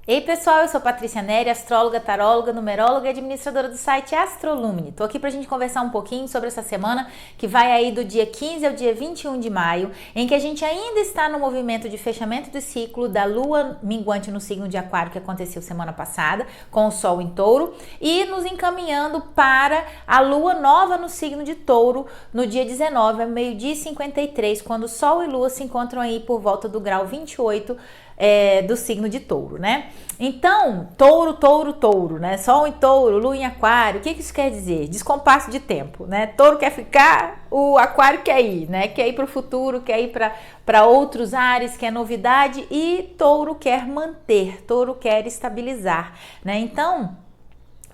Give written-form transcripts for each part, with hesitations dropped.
Ei pessoal, eu sou Patrícia Neri, astróloga, taróloga, numeróloga e administradora do site Astrolumine. Tô aqui pra gente conversar um pouquinho sobre essa semana que vai aí do dia 15 ao dia 21 de maio, em que a gente ainda está no movimento de fechamento do ciclo da lua minguante no signo de Aquário que aconteceu semana passada, com o Sol em Touro, e nos encaminhando para a lua nova no signo de Touro no dia 19, ao meio-dia e 53, quando Sol e Lua se encontram aí por volta do grau 28 do signo de Touro, né? Então, Touro, né? Sol em Touro, Lua em Aquário, o que isso quer dizer? Descompasso de tempo, né? Touro quer ficar, o Aquário quer ir, né? Quer ir para o futuro, quer ir para outros ares, quer novidade, e Touro quer manter, Touro quer estabilizar, né? Então,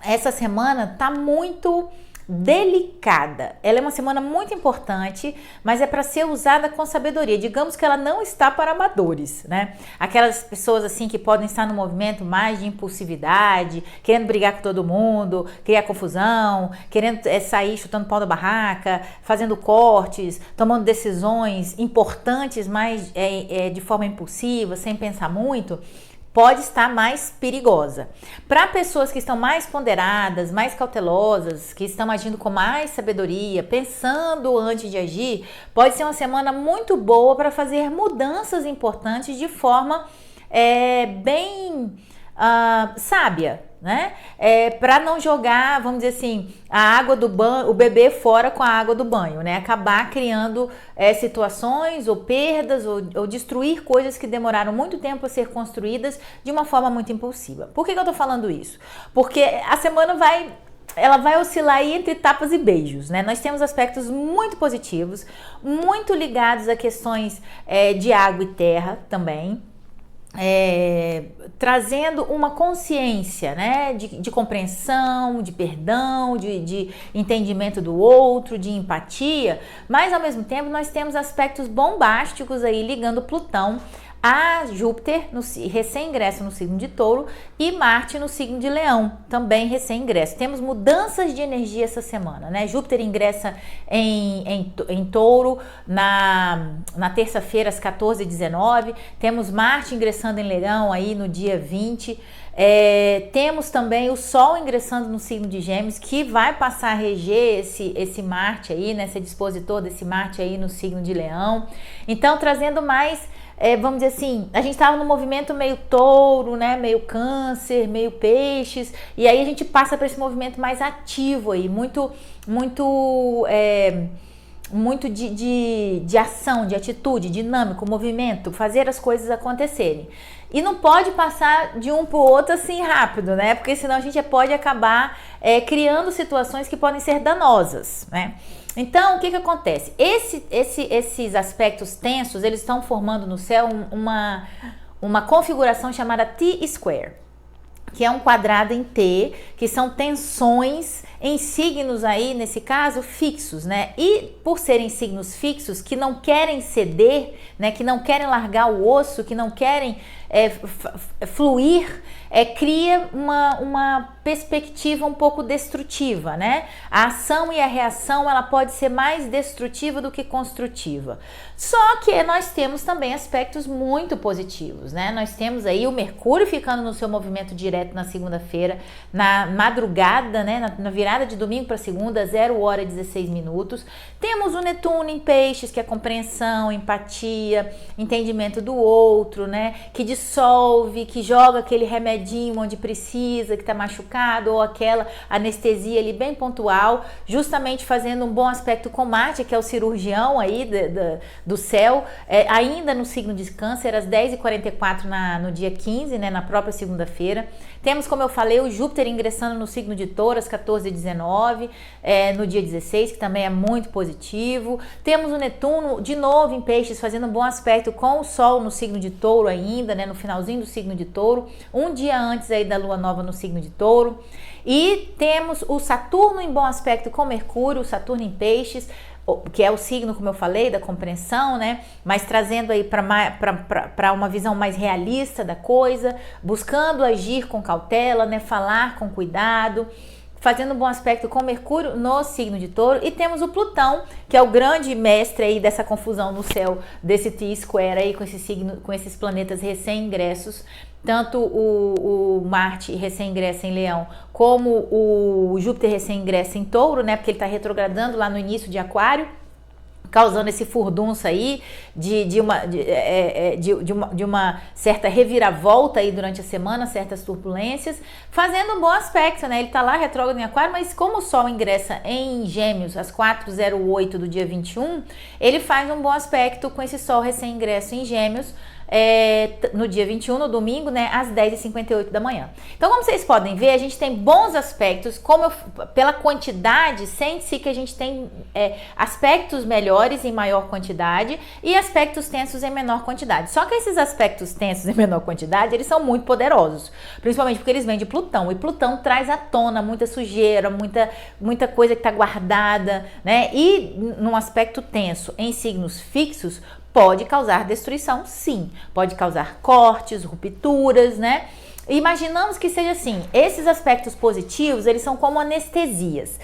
essa semana tá muito delicada. Ela é uma semana muito importante, mas é para ser usada com sabedoria. Digamos que ela não está para amadores, né? Aquelas pessoas assim que podem estar no movimento mais de impulsividade, querendo brigar com todo mundo, criar confusão, querendo sair chutando pau da barraca, fazendo cortes, tomando decisões importantes, mas de forma impulsiva, sem pensar muito, pode estar mais perigosa. Para pessoas que estão mais ponderadas, mais cautelosas, que estão agindo com mais sabedoria, pensando antes de agir, pode ser uma semana muito boa para fazer mudanças importantes de forma bem sábia, né? Para não jogar, vamos dizer assim, a água do banho, o bebê fora com a água do banho, né? Acabar criando situações ou perdas ou destruir coisas que demoraram muito tempo a ser construídas de uma forma muito impulsiva. Por que eu tô falando isso? Porque a semana ela vai oscilar aí entre tapas e beijos, né? Nós temos aspectos muito positivos, muito ligados a questões de água e terra também. Trazendo uma consciência, né, de compreensão, de perdão, de entendimento do outro, de empatia, mas ao mesmo tempo nós temos aspectos bombásticos aí ligando Plutão a Júpiter, recém-ingresso no signo de Touro, e Marte no signo de Leão, também recém-ingresso. Temos mudanças de energia essa semana, né? Júpiter ingressa em Touro na terça-feira às 14h19, temos Marte ingressando em Leão aí no dia 20. Temos também o Sol ingressando no signo de Gêmeos, que vai passar a reger esse Marte aí, né? Esse dispositor desse Marte aí no signo de Leão. Então, trazendo mais, vamos dizer assim, a gente estava no movimento meio Touro, né? Meio Câncer, meio Peixes, e aí a gente passa para esse movimento mais ativo aí, muito de ação, de atitude, dinâmico, movimento, fazer as coisas acontecerem. E não pode passar de um para o outro assim rápido, né? Porque senão a gente pode acabar criando situações que podem ser danosas, né? Então, o que acontece? Esses aspectos tensos, eles estão formando no céu uma configuração chamada T-square, que é um quadrado em T, que são tensões em signos aí, nesse caso, fixos, né? E por serem signos fixos, que não querem ceder, né? Que não querem largar o osso, que não querem fluir, cria uma perspectiva um pouco destrutiva, né? A ação e a reação, ela pode ser mais destrutiva do que construtiva. Só que nós temos também aspectos muito positivos, né? Nós temos aí o Mercúrio ficando no seu movimento direto na segunda-feira, na madrugada, né? Na virada de domingo para segunda, 0h16. Temos o Netuno em Peixes, que é compreensão, empatia, entendimento do outro, né? Que dissolve, que joga aquele remedinho onde precisa, que está machucado, ou aquela anestesia ali bem pontual, justamente fazendo um bom aspecto com Marte, que é o cirurgião aí do céu, ainda no signo de Câncer, às 10h44 no dia 15, né, na própria segunda-feira. Temos, como eu falei, o Júpiter ingressando no signo de Touro às 14h19, no dia 16, que também é muito positivo. Temos o Netuno de novo em Peixes, fazendo um bom aspecto com o Sol no signo de Touro ainda, né, no finalzinho do signo de Touro, um dia antes aí da Lua Nova no signo de Touro. E temos o Saturno em bom aspecto com Mercúrio, o Saturno em Peixes, que é o signo, como eu falei, da compreensão, né? Mas trazendo aí para uma visão mais realista da coisa, buscando agir com cautela, né? Falar com cuidado, fazendo um bom aspecto com Mercúrio no signo de Touro. E temos o Plutão, que é o grande mestre aí dessa confusão no céu, desse T-square aí com esse signo, com esses planetas recém-ingressos tanto o Marte recém-ingressa em Leão, como o Júpiter recém-ingressa em Touro, né? Porque ele está retrogradando lá no início de Aquário, causando esse furdunço aí de uma certa reviravolta aí durante a semana, certas turbulências, fazendo um bom aspecto, né? Ele tá lá retrógrado em Aquário, mas como o Sol ingressa em Gêmeos às 4h08 do dia 21, ele faz um bom aspecto com esse Sol recém-ingresso em Gêmeos, no dia 21, no domingo, né, às 10h58 da manhã. Então, como vocês podem ver, a gente tem bons aspectos, pela quantidade, sente-se que a gente tem aspectos melhores em maior quantidade e aspectos tensos em menor quantidade. Só que esses aspectos tensos em menor quantidade, eles são muito poderosos, principalmente porque eles vêm de Plutão, e Plutão traz à tona muita sujeira, muita coisa que está guardada, né, e num aspecto tenso em signos fixos, pode causar destruição, sim. Pode causar cortes, rupturas, né? Imaginamos que seja assim. Esses aspectos positivos, eles são como anestesias.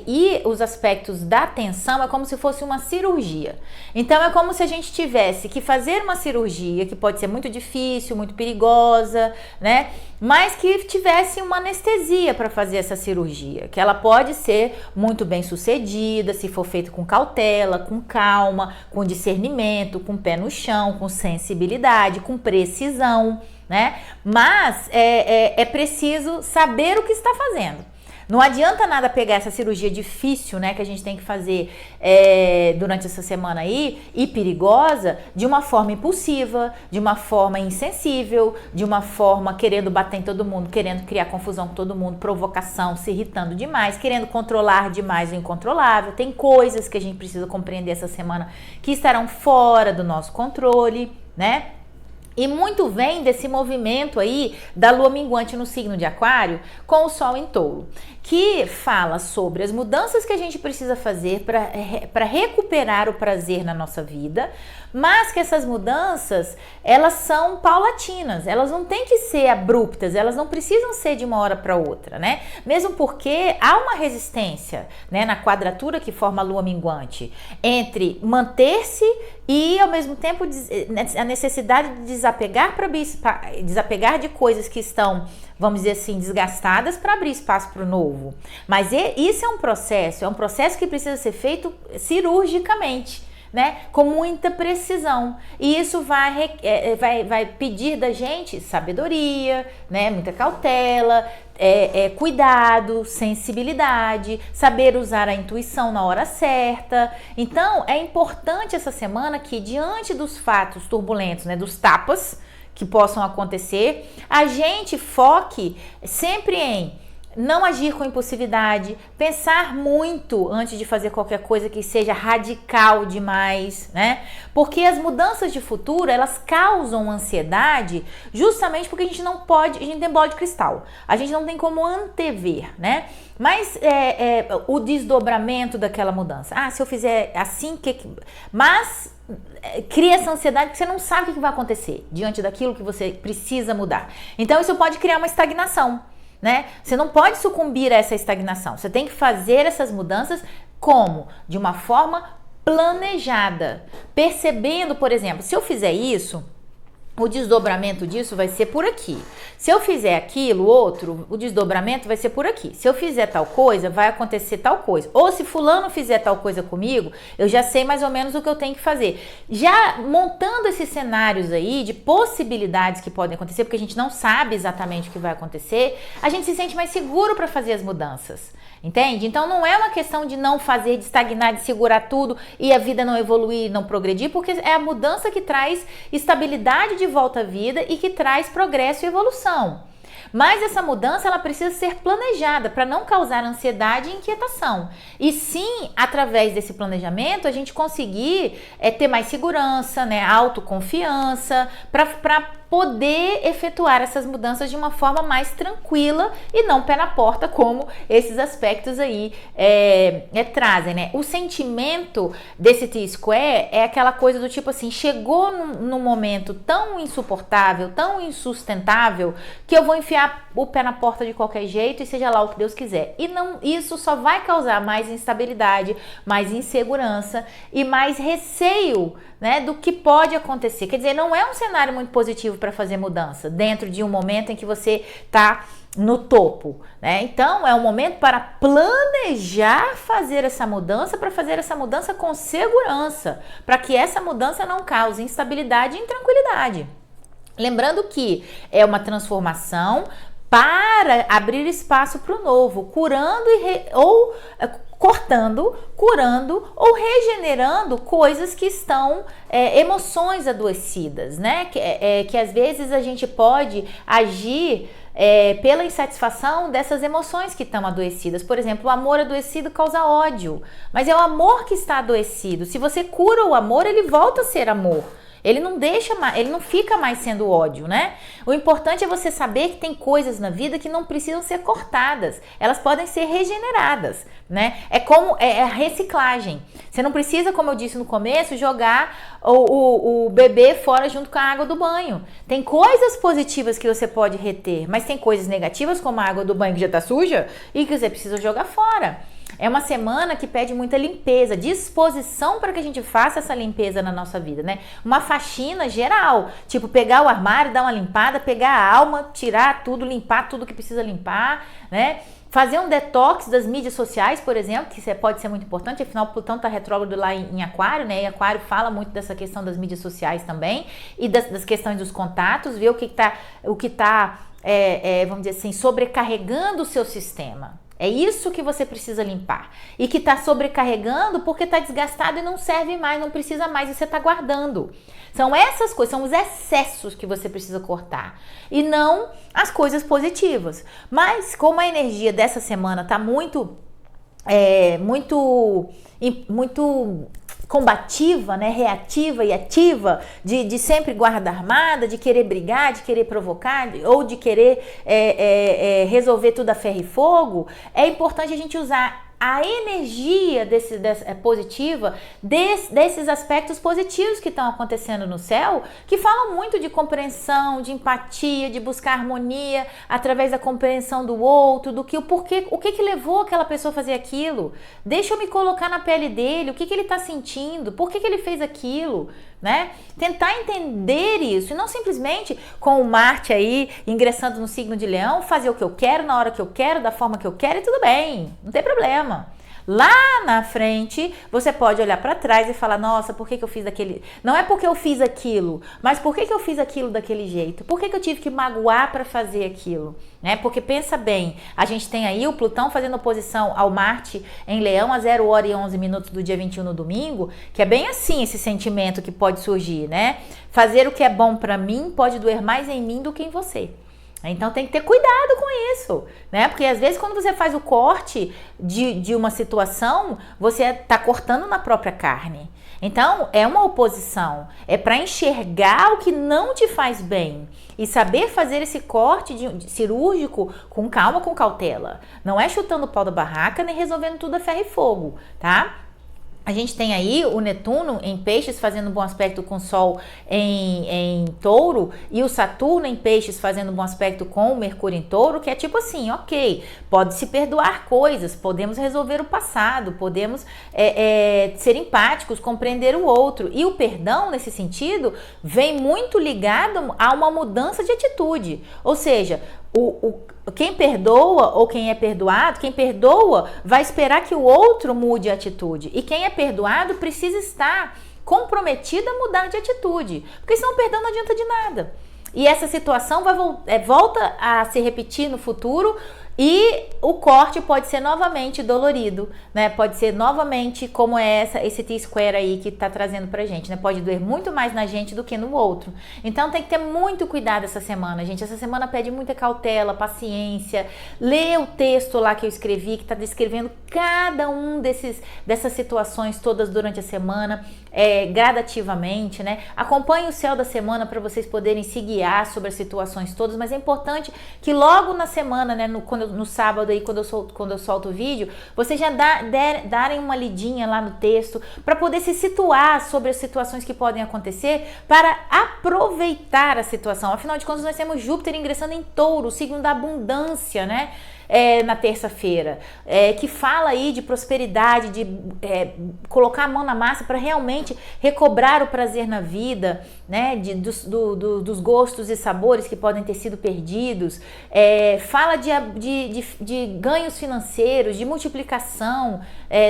E os aspectos da tensão é como se fosse uma cirurgia. Então, é como se a gente tivesse que fazer uma cirurgia, que pode ser muito difícil, muito perigosa, né? Mas que tivesse uma anestesia para fazer essa cirurgia. Que ela pode ser muito bem sucedida, se for feito com cautela, com calma, com discernimento, com pé no chão, com sensibilidade, com precisão, né? Mas é preciso saber o que está fazendo. Não adianta nada pegar essa cirurgia difícil, né, que a gente tem que fazer durante essa semana aí, e perigosa, de uma forma impulsiva, de uma forma insensível, de uma forma querendo bater em todo mundo, querendo criar confusão com todo mundo, provocação, se irritando demais, querendo controlar demais o incontrolável. Tem coisas que a gente precisa compreender essa semana que estarão fora do nosso controle, né? E muito vem desse movimento aí da lua minguante no signo de Aquário com o Sol em Touro, que fala sobre as mudanças que a gente precisa fazer para recuperar o prazer na nossa vida, mas que essas mudanças, elas são paulatinas, elas não têm que ser abruptas, elas não precisam ser de uma hora para outra, né? Mesmo porque há uma resistência, né, na quadratura que forma a lua minguante entre manter-se e, ao mesmo tempo, a necessidade de desapegar de coisas que estão, vamos dizer assim, desgastadas para abrir espaço para o novo. Mas isso é um processo que precisa ser feito cirurgicamente, né? Com muita precisão. E isso vai pedir da gente sabedoria, né? Muita cautela, cuidado, sensibilidade, saber usar a intuição na hora certa. Então, é importante essa semana que, diante dos fatos turbulentos, né, dos tapas que possam acontecer, a gente foque sempre em não agir com impulsividade, pensar muito antes de fazer qualquer coisa que seja radical demais, né? Porque as mudanças de futuro, elas causam ansiedade justamente porque a gente tem bola de cristal. A gente não tem como antever, né? Mas o desdobramento daquela mudança. Ah, se eu fizer assim, mas cria essa ansiedade porque você não sabe o que vai acontecer diante daquilo que você precisa mudar. Então isso pode criar uma estagnação, né? Você não pode sucumbir a essa estagnação. Você tem que fazer essas mudanças como? De uma forma planejada. Percebendo, por exemplo, se eu fizer isso, o desdobramento disso vai ser por aqui. Se eu fizer aquilo, outro, o desdobramento vai ser por aqui. Se eu fizer tal coisa, vai acontecer tal coisa. Ou se fulano fizer tal coisa comigo, eu já sei mais ou menos o que eu tenho que fazer. Já montando esses cenários aí de possibilidades que podem acontecer, porque a gente não sabe exatamente o que vai acontecer, a gente se sente mais seguro para fazer as mudanças. Entende? Então não é uma questão de não fazer, de estagnar, de segurar tudo e a vida não evoluir, não progredir, porque é a mudança que traz estabilidade de volta à vida e que traz progresso e evolução. Mas essa mudança, ela precisa ser planejada para não causar ansiedade e inquietação. E sim, através desse planejamento, a gente conseguir ter mais segurança, né, autoconfiança, para poder efetuar essas mudanças de uma forma mais tranquila e não pé na porta, como esses aspectos aí trazem, né? O sentimento desse T-Square é aquela coisa do tipo assim, chegou num momento tão insuportável, tão insustentável, que eu vou enfiar o pé na porta de qualquer jeito e seja lá o que Deus quiser. E isso só vai causar mais instabilidade, mais insegurança e mais receio, né, do que pode acontecer. Quer dizer, não é um cenário muito positivo para fazer mudança, dentro de um momento em que você está no topo, né? Então é um momento para planejar fazer essa mudança, para fazer essa mudança com segurança, para que essa mudança não cause instabilidade e intranquilidade. Lembrando que é uma transformação para abrir espaço para o novo, cortando, curando ou regenerando coisas que estão, emoções adoecidas, né? Que às vezes a gente pode agir pela insatisfação dessas emoções que estão adoecidas. Por exemplo, o amor adoecido causa ódio, mas é o amor que está adoecido. Se você cura o amor, ele volta a ser amor. Ele não fica mais sendo ódio, né? O importante é você saber que tem coisas na vida que não precisam ser cortadas. Elas podem ser regeneradas, né? É como a reciclagem. Você não precisa, como eu disse no começo, jogar o bebê fora junto com a água do banho. Tem coisas positivas que você pode reter, mas tem coisas negativas, como a água do banho que já está suja e que você precisa jogar fora. É uma semana que pede muita limpeza, disposição para que a gente faça essa limpeza na nossa vida, né? Uma faxina geral, tipo pegar o armário, dar uma limpada, pegar a alma, tirar tudo, limpar tudo que precisa limpar, né? Fazer um detox das mídias sociais, por exemplo, que pode ser muito importante, afinal o Plutão está retrógrado lá em Aquário, né? E Aquário fala muito dessa questão das mídias sociais também e das questões dos contatos, ver o que está, vamos dizer assim, sobrecarregando o seu sistema. É isso que você precisa limpar. E que está sobrecarregando porque está desgastado e não serve mais, não precisa mais e você está guardando. São essas coisas, são os excessos que você precisa cortar. E não as coisas positivas. Mas como a energia dessa semana está muito combativa, né, reativa e ativa, de sempre guarda armada, de querer brigar, de querer provocar, ou de querer resolver tudo a ferro e fogo, é importante a gente usar a energia positiva desses aspectos positivos que estão acontecendo no céu, que falam muito de compreensão, de empatia, de buscar harmonia através da compreensão do outro, o que levou aquela pessoa a fazer aquilo. Deixa eu me colocar na pele dele, o que ele está sentindo, por que ele fez aquilo, né? Tentar entender isso e não simplesmente com o Marte aí ingressando no signo de Leão, fazer o que eu quero, na hora que eu quero, da forma que eu quero e tudo bem, não tem problema. Lá na frente, você pode olhar para trás e falar, nossa, por que eu fiz aquele... Não é porque eu fiz aquilo, mas por que eu fiz aquilo daquele jeito? Por que eu tive que magoar para fazer aquilo? Né? Porque pensa bem, a gente tem aí o Plutão fazendo oposição ao Marte em Leão a 0h11 do dia 21 no domingo, que é bem assim esse sentimento que pode surgir, né? Fazer o que é bom para mim pode doer mais em mim do que em você. Então tem que ter cuidado com isso, né? Porque às vezes quando você faz o corte de uma situação, você está cortando na própria carne. Então é uma oposição, é para enxergar o que não te faz bem e saber fazer esse corte cirúrgico com calma, com cautela. Não é chutando o pau da barraca nem resolvendo tudo a ferro e fogo, tá? A gente tem aí o Netuno em Peixes fazendo um bom aspecto com o Sol em Touro e o Saturno em Peixes fazendo um bom aspecto com o Mercúrio em Touro, que é tipo assim, ok, pode-se perdoar coisas, podemos resolver o passado, podemos ser empáticos, compreender o outro. E o perdão, nesse sentido, vem muito ligado a uma mudança de atitude. Ou seja, quem perdoa ou quem é perdoado, quem perdoa vai esperar que o outro mude a atitude. E quem é perdoado precisa estar comprometido a mudar de atitude. Porque senão o perdão não adianta de nada. E essa situação volta a se repetir no futuro e o corte pode ser novamente dolorido, né? Pode ser novamente como esse T-square aí que tá trazendo pra gente, né? Pode doer muito mais na gente do que no outro. Então tem que ter muito cuidado essa semana, gente. Essa semana pede muita cautela, paciência. Lê o texto lá que eu escrevi, que tá descrevendo cada um dessas situações todas durante a semana, gradativamente, né? Acompanhe o céu da semana para vocês poderem se guiar sobre as situações todas, mas é importante que logo na semana, né, no sábado aí, quando eu solto o vídeo, vocês já darem uma lidinha lá no texto para poder se situar sobre as situações que podem acontecer, para aproveitar a situação. Afinal de contas, nós temos Júpiter ingressando em Touro, o signo da abundância, né? Na terça-feira, que fala aí de prosperidade, de colocar a mão na massa para realmente recobrar o prazer na vida, né, dos gostos e sabores que podem ter sido perdidos, fala de ganhos financeiros, de multiplicação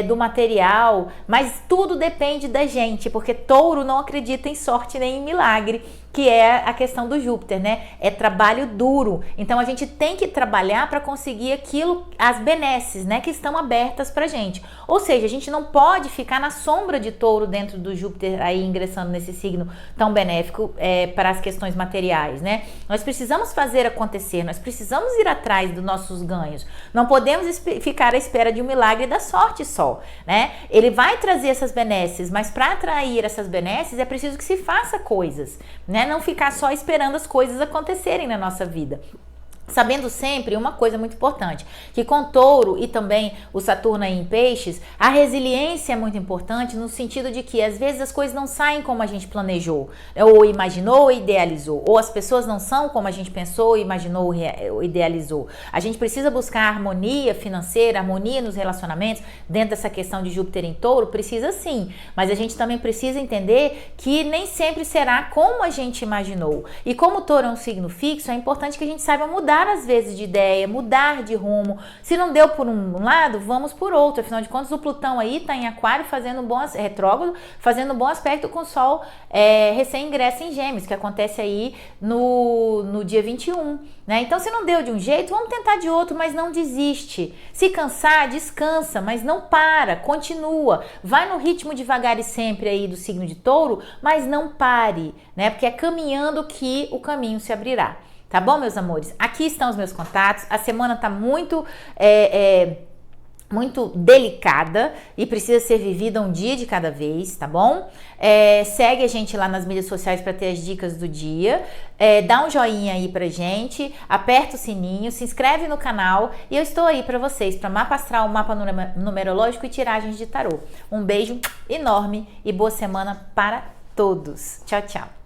do material, mas tudo depende da gente, porque touro não acredita em sorte nem em milagre, que é a questão do Júpiter, né? É trabalho duro. Então a gente tem que trabalhar para conseguir aquilo, as benesses, né, que estão abertas pra gente. Ou seja, a gente não pode ficar na sombra de touro dentro do Júpiter aí ingressando nesse signo tão benéfico para as questões materiais, né? Nós precisamos fazer acontecer, nós precisamos ir atrás dos nossos ganhos. Não podemos ficar à espera de um milagre da sorte só, né? Ele vai trazer essas benesses, mas para atrair essas benesses é preciso que se faça coisas, né? Não ficar só esperando as coisas acontecerem na nossa vida. Sabendo sempre uma coisa muito importante, que com touro e também o Saturno aí em peixes, a resiliência é muito importante no sentido de que às vezes as coisas não saem como a gente planejou, ou imaginou ou idealizou, ou as pessoas não são como a gente pensou, imaginou ou idealizou. A gente precisa buscar harmonia financeira, harmonia nos relacionamentos, dentro dessa questão de Júpiter em touro, precisa sim, mas a gente também precisa entender que nem sempre será como a gente imaginou. E como o touro é um signo fixo, é importante que a gente saiba mudar às vezes de ideia, mudar de rumo. Se não deu por um lado, vamos por outro. Afinal de contas, o Plutão aí está em Aquário fazendo um bom retrógrado, fazendo um bom aspecto com o Sol recém-ingresso em Gêmeos, que acontece aí no dia 21, né? Então, se não deu de um jeito, vamos tentar de outro, mas não desiste. Se cansar, descansa, mas não para, continua. Vai no ritmo devagar e sempre aí do signo de Touro, mas não pare, né? Porque é caminhando que o caminho se abrirá. Tá bom, meus amores? Aqui estão os meus contatos. A semana tá muito delicada e precisa ser vivida um dia de cada vez, tá bom? Segue a gente lá nas mídias sociais para ter as dicas do dia. Dá um joinha aí pra gente, aperta o sininho, se inscreve no canal e eu estou aí para vocês, para mapa astral, mapa numerológico e tiragens de tarô. Um beijo enorme e boa semana para todos. Tchau, tchau.